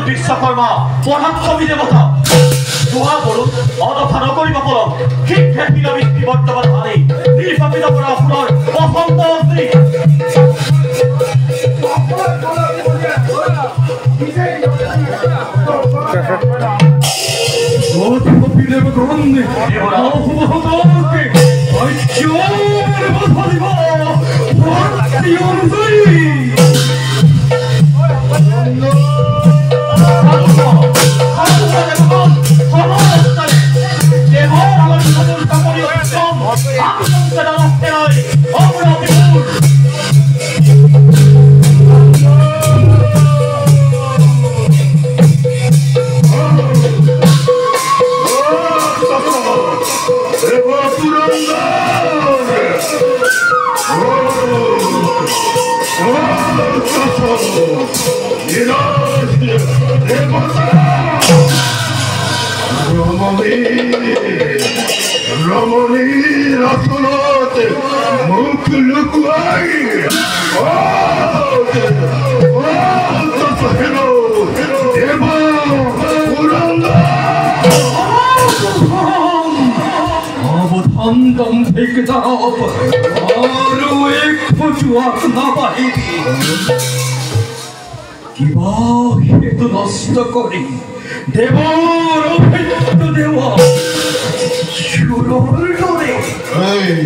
বিশ্বকৰ্মা পৰাক্ষমী দেবতা দোয়া কৰুন অদফা নকৰিব পলম শিক্ষে বিলবৃত্তি বৰ্তমান হানি নিৰ্বাপিত কৰা অসুৰৰ বসন্ত অগ্নি রমণীর আসনত মুখ লুকুয়াই অবধান্তম থেকে যাও আরো এক ফুচুয়াক না বাহিনী কিবা হেতু নষ্ট করি দেবর অভিজ্ঞ দেওয়া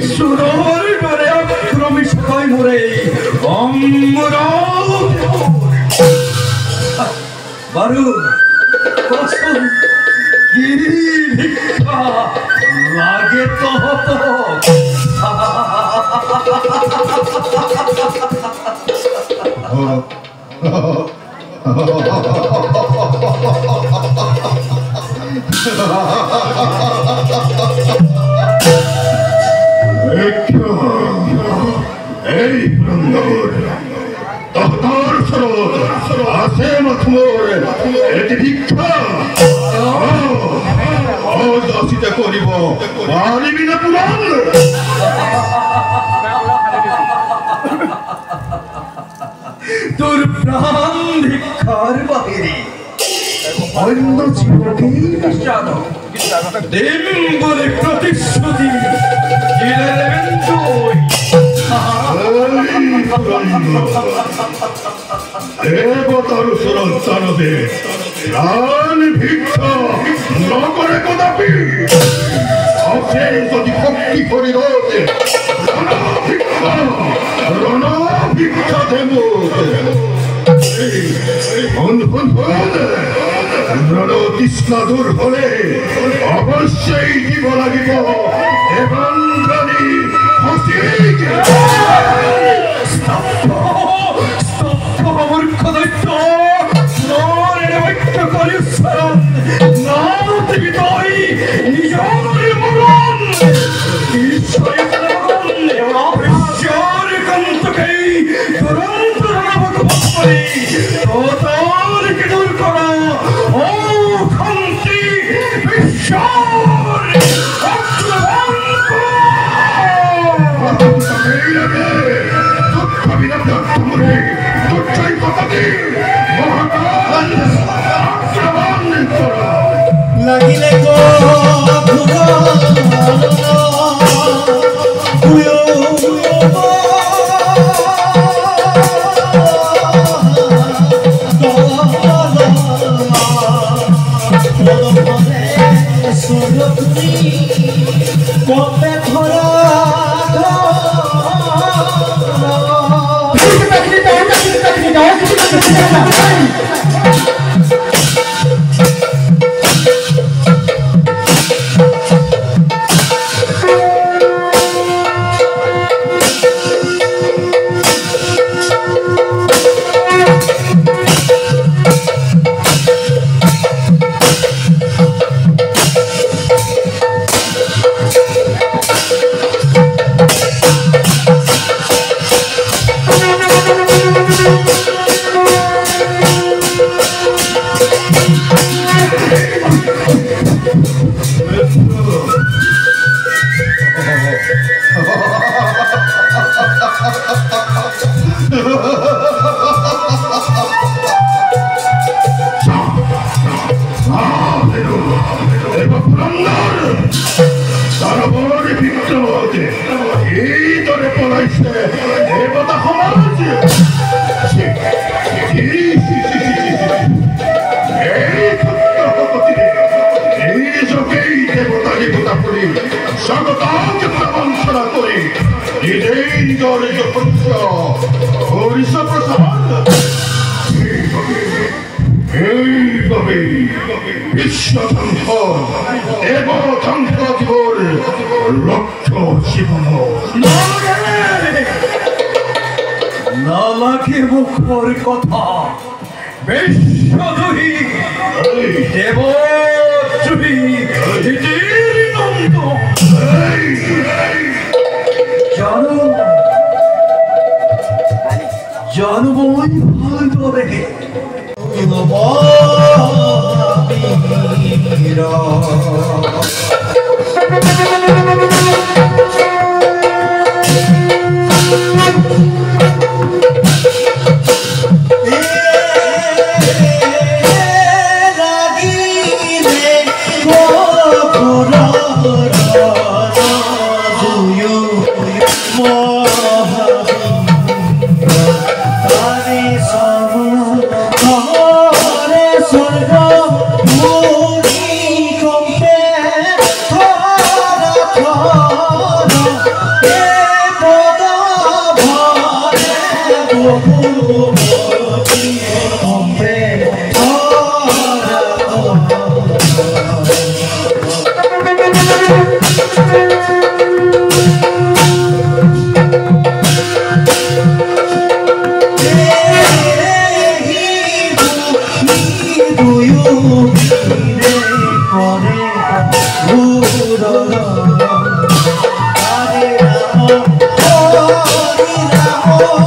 সুরর ডরে আক্রমিত হয় মোরে বারু কসম কি ভিক্ষা লাগে তো হতো এই বৃন্দর তহতার স্রোত আসে মথমোর এটি ভিক্ষা অদাসিতে করিব পারিবি না পুরাণ তোর প্রাণ ভিক্ষার বাহিরে অন্য জীবকে নিঃসাদ দেব বলে প্রতিশ্রুতি দেবতার সন্তানদে প্রাণ ভিক্ষা নগরে কদাপি অসেন যদি ভক্তি করিরতে রণ ভিক্ষা দেব রণ তৃষ্ণা দূর হলে অবশ্যই দিব লাগিব এবং মূর্খ দৈত্য দূর করা ও খান্তি লাগিলে কবে ধরা নালাগে মুখর কথা বিশ্বজয়ী দেবজয়ী নন্দ জানবই ভাল করে Oh